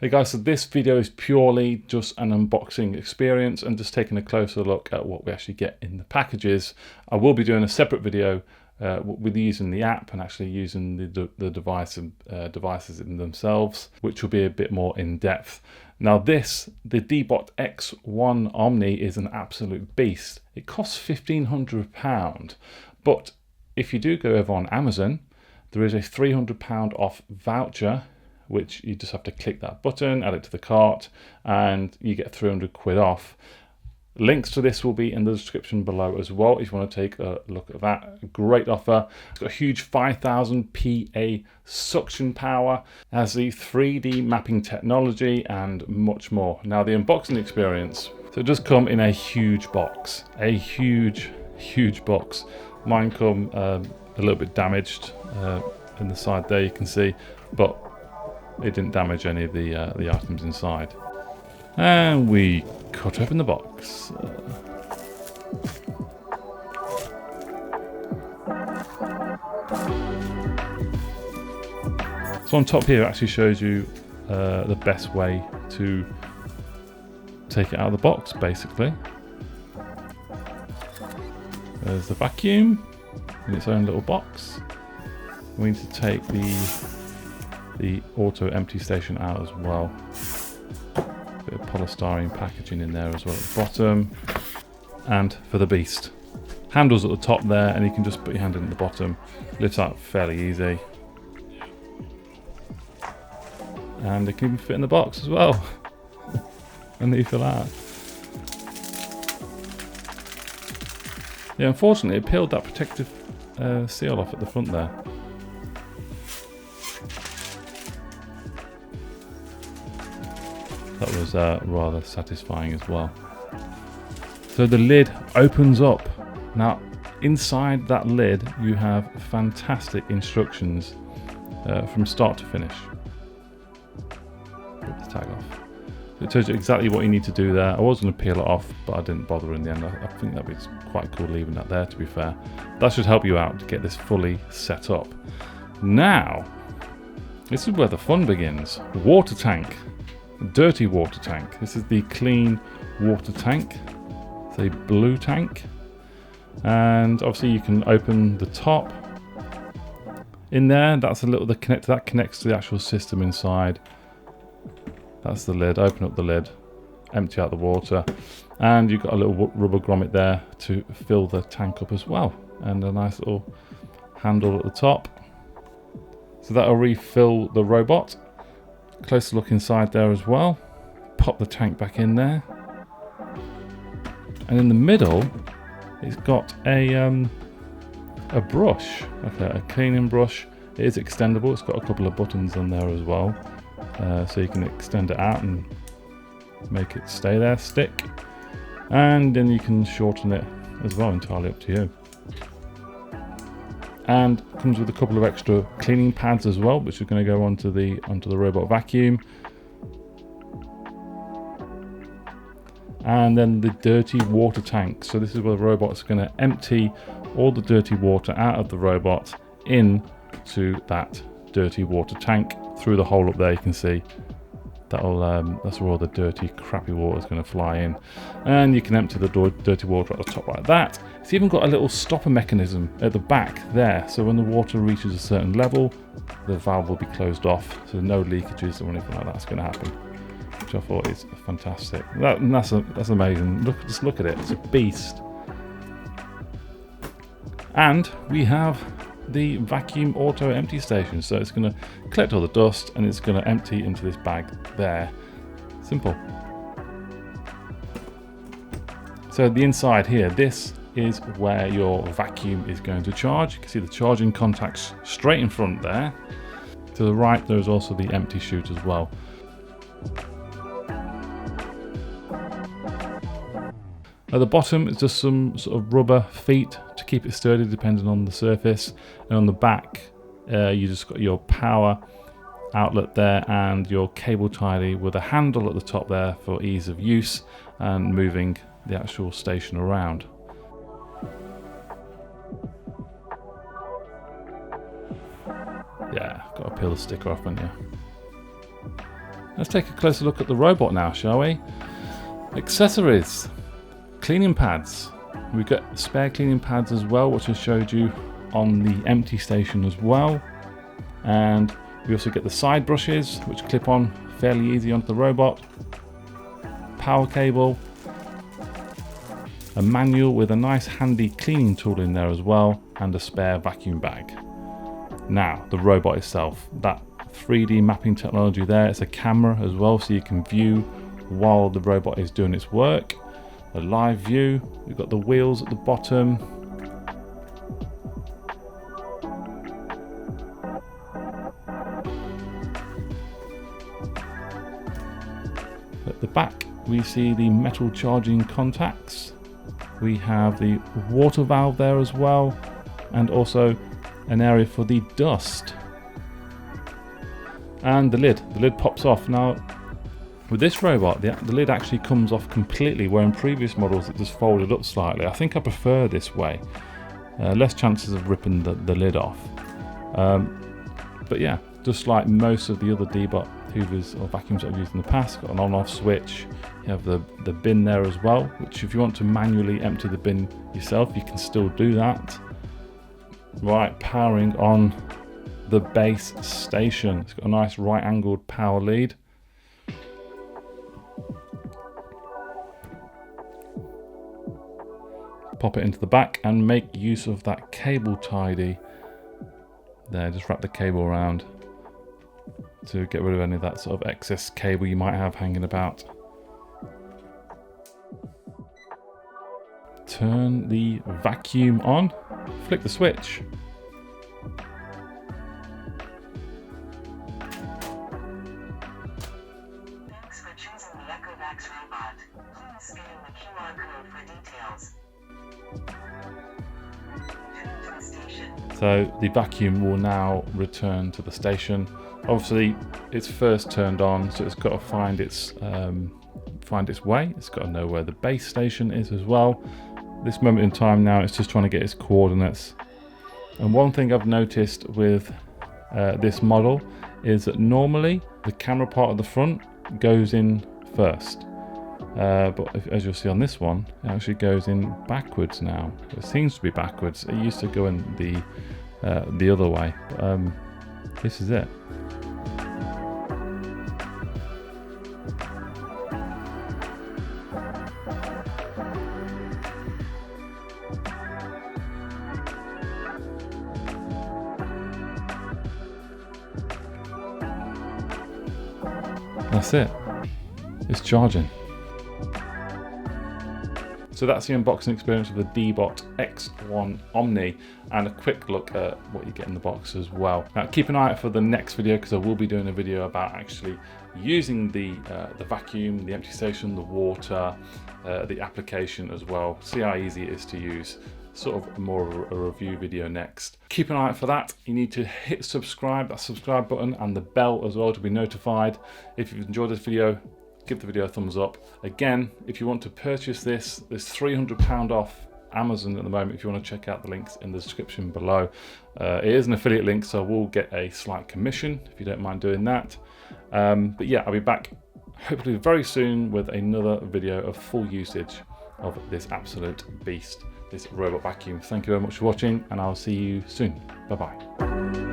Hey guys, so this video is purely just an unboxing experience and just taking a closer look at what we actually get in the packages. I will be doing a separate video with using the app and actually using the devices in themselves, which will be a bit more in depth. Now the DEEBOT X1 OMNI is an absolute beast. It costs £1,500, but if you do go over on Amazon, there is a £300 off voucher, which you just have to click that button, add it to the cart, and you get 300 quid off. Links to this will be in the description below as well if you want to take a look at that. Great offer. It's got a huge 5000 PA suction power, has the 3D mapping technology and much more. Now the unboxing experience, so it does come in a huge box, a huge box. Mine come a little bit damaged in the side there, you can see, but it didn't damage any of the items inside. And we cut open the box. So on top here it actually shows you the best way to take it out of the box, basically. There's the vacuum in its own little box. We need to take the auto empty station out as well. Bit of polystyrene packaging in there as well at the bottom. And for the beast, handles at the top there, and you can just put your hand in at the bottom. Lifts out fairly easy. And it can even fit in the box as well. And you fill out. Yeah, unfortunately it peeled that protective seal off at the front there. That was rather satisfying as well. So the lid opens up. Now inside that lid you have fantastic instructions from start to finish. Rip the tag off. So it tells you exactly what you need to do there. I was going to peel it off, but I didn't bother in the end. I think that'd be quite cool leaving that there, to be fair. That should help you out to get this fully set up. Now, this is where the fun begins. Water tank. Dirty water tank. This is the clean water tank. It's a blue tank, and obviously you can open the top. In there, that's a little that connects to the actual system inside. That's the lid. Open up the lid, empty out the water, and you've got a little rubber grommet there to fill the tank up as well, and a nice little handle at the top. So that'll refill the robot. Closer look inside there as well. Pop the tank back in there, and in the middle it's got a brush, like a cleaning brush. It is extendable. It's got a couple of buttons on there as well, so you can extend it out and make it stay there, stick, and then you can shorten it as well, entirely up to you. And comes with a couple of extra cleaning pads as well, which are going to go onto the robot vacuum. And then the dirty water tank. So this is where the robot's going to empty all the dirty water out of the robot into that dirty water tank through the hole up there. You can see that's where all the dirty, crappy water is going to fly in, and you can empty the dirty water at the top like that. It's even got a little stopper mechanism at the back there, so when the water reaches a certain level, the valve will be closed off, so no leakages or anything like that's going to happen, which I thought is fantastic. That's amazing. Just look at it. It's a beast. And we have the vacuum auto empty station, so it's going to collect all the dust and it's going to empty into this bag there. Simple. So the inside here, this is where your vacuum is going to charge. You can see the charging contacts straight in front there. To the right there's also the empty chute as well. At the bottom it's just some sort of rubber feet to keep it sturdy depending on the surface, and on the back you just got your power outlet there and your cable tie with a handle at the top there for ease of use and moving the actual station around. Yeah, got to peel the sticker off, haven't you? Let's take a closer look at the robot now, shall we? Accessories, cleaning pads. We've got spare cleaning pads as well, which I showed you on the empty station as well. And we also get the side brushes, which clip on fairly easy onto the robot. Power cable, a manual with a nice handy cleaning tool in there as well, and a spare vacuum bag. Now, the robot itself, that 3D mapping technology there, it's a camera as well, so you can view while the robot is doing its work. A live view, we've got the wheels at the bottom. At the back, we see the metal charging contacts. We have the water valve there as well, and also an area for the dust. And the lid pops off. Now, with this robot, the lid actually comes off completely, where in previous models it just folded up slightly. I think I prefer this way. Less chances of ripping the lid off. But yeah, just like most of the other DEEBOT hoovers or vacuums that I've used in the past, got an on-off switch. You have the bin there as well, which if you want to manually empty the bin yourself, you can still do that. Right, powering on the base station. It's got a nice right angled power lead. Pop it into the back and make use of that cable tidy there. Just wrap the cable around to get rid of any of that sort of excess cable you might have hanging about. Turn the vacuum on, flick the switch. Thanks for choosing the Unbox robot. Please scan the QR code for details. So the vacuum will now return to the station. Obviously, it's first turned on, so it's got to find its way. It's got to know where the base station is as well. This moment in time now, it's just trying to get its coordinates. And one thing I've noticed with this model is that normally the camera part of the front goes in first. But as you'll see on this one, it actually goes in backwards now. It seems to be backwards. It used to go in the other way. But, this is it. That's it. It's charging. So that's the unboxing experience of the DEEBOT X1 OMNI, and a quick look at what you get in the box as well. Now keep an eye out for the next video, because I will be doing a video about actually using the vacuum, the empty station, the water, the application as well. See how easy it is to use. Sort of more of a review video next. Keep an eye out for that. You need to hit subscribe, that subscribe button, and the bell as well to be notified. If you've enjoyed this video, give the video a thumbs up. Again, if you want to purchase this, there's £300 off Amazon at the moment if you want to check out the links in the description below. It is an affiliate link, so we'll get a slight commission if you don't mind doing that. But yeah, I'll be back hopefully very soon with another video of full usage of this absolute beast, this robot vacuum. Thank you very much for watching, and I'll see you soon. Bye bye.